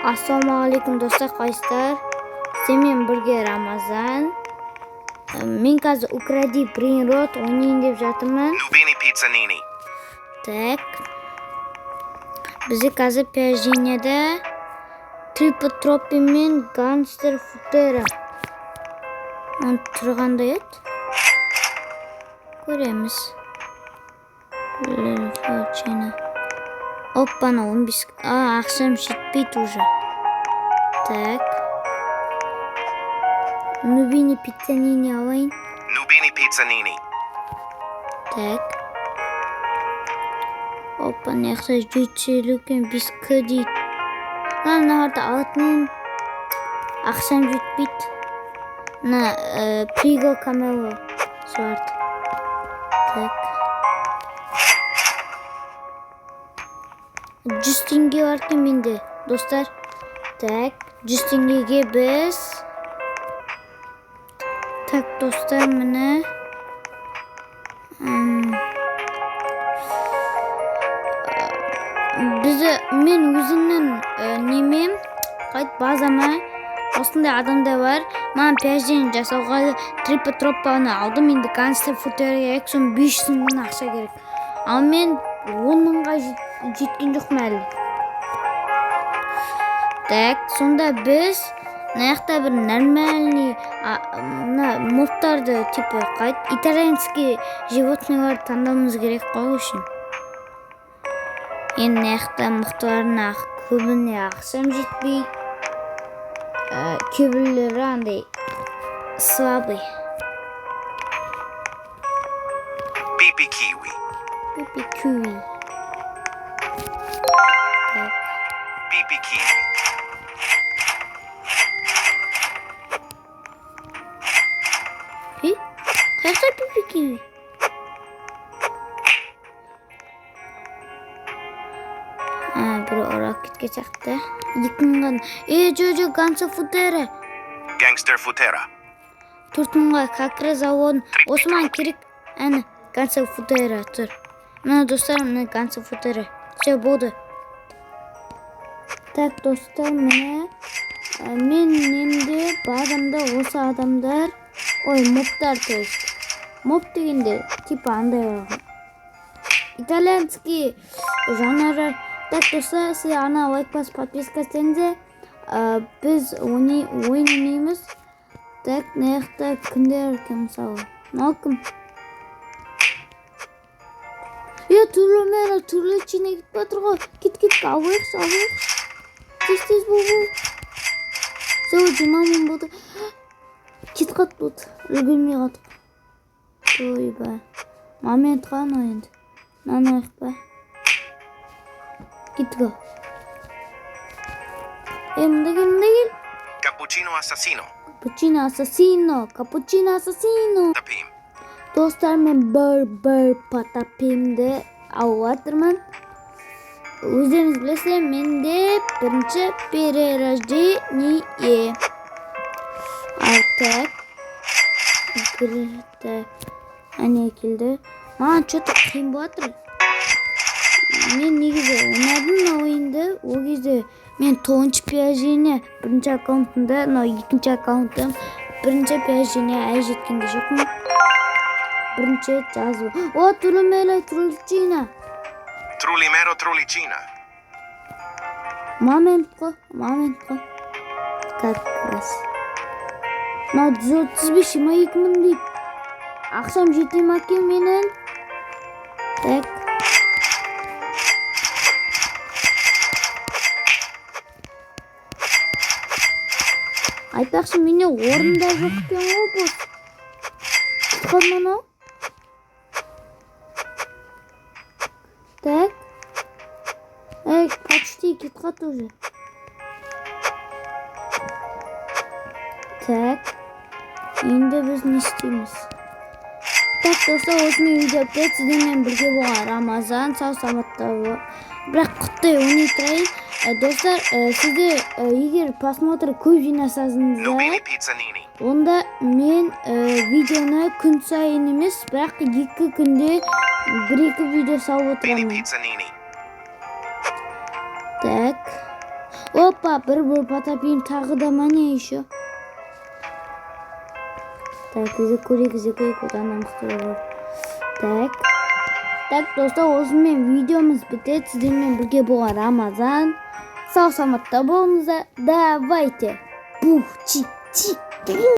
Assalomu alaykum do'stlar, qaysizlar? Sen birga Ramazan. Men hozir Ukradi Принрод o'ynayman deb жатырмын. Nubini Pizzanini. Так. Bizi hozir Perjiniyada Tripotropi men Gangster Futera. Turganda yot. Ko'ramiz. Fortuna. Опа-на, он без... Ахшам щитпит уже. Так. Nubini Pizzanini alayım. Nubini Pizzanini. Так. Опа, нехса жүйтшіліккен біз көдейд. Нағарда алтын. Ахшам жүйтпит. Приго камело. Суард. Так. Justin'ge varken bende dostlar. Tak, Justin'ge biz. Tak dostlar mana. Bizi men o'zimning nemem qayt bazama ostinda adamda var. Men Perjin jasovga Tripotropani aldım. Endi Gangster Futerga ekson 500 ming ақша керек. Ал мен 10 мыңға жеткен жоқпын әлі. Так, сонда біз наякта бір нормальный мобтарды типа қайт итальянский животныйларды таңдауымыз керек қой үшін. Енді наякта мықтыларына көбіне ақшам жетпей, көбілері андай слабый. Pipi Kiwi. Pipi Kiwi. Так. Pipi Kiwi. Қайда Pipi Kiwi? Бір орак кетке чақты. 2000-ға. Жо, Gangster Futera. Gangster Futera. 4000-ға какры заводын. Осман керек. Әні, Gangster Futera тұр. Мына достар, мына Gangster Futera. Все болды. Так, достар, мына мен немде бадамда осы адамдар, ой, мобтар, то есть. Моб дегенде, типа андай бар. Итальянский жанры. Так, достар, сіз ана лайк бас подписка істеңіздер. Біз ойнаймыз. Так, наяқта кімдер екен мысалы. Мынау кім? Түрлі чине кетіп батыр ғой. Кет, алайықшы. Тез бол. Сол 20 мың болды. Кет қат болды. Үлгілмей қатып. Ойбай. Момент қан ойынды. Нанайық ба. Кет го. Мұнда кел. Cappuccino Assassino. Cappuccino Assassino. Tapim. Dostlar, men bir patapimde avvatırman. O'zingiz bilasiz, mende birinchi перерождение. Так. Kirdi. Ana keldi. Men cho'ta qiyin bo'latdi. Men negizi o'ynadim o'yinda. O кезде men 9-перерождение birinchi akkauntimda, ikkinchi akkauntim birinchi перерождение ay жеткенде жоқпын. Birinchi жазып. O, Trulicina. Trulimero Trulicina. Момент қой. Как раз. 135 2000 дейді. Ақшам жете ме екен менің? Так. Айтпақшы, менде орында жоқ екен ғой бұл. Тұтқан мынау. Так. Почти кетқат уже. Так. Енді біз не істейміз? Так, достар, осымен видео бітті. Сіздермен бірге болған Рамазан, сау саламатта бол. Бірақ құттай ойнай тұрайын. Достар, сіздер егер просмотр көп жинасаңыздар, Nubini Pizzanini. онда мен видеоны күн сайын емес, бірақ 2 күнде 1-2 видео салып Nubini отырамын. Pizzanini. Так. Опа, bir потопим тағы да мане еще. Так, көрейік, одан намыстырып. Так, достар, осымен видеомыз бітеді. Сіздермен бірге болған Рамазан. Сау саламатта болыңыздар. Давайте. Бух, чи.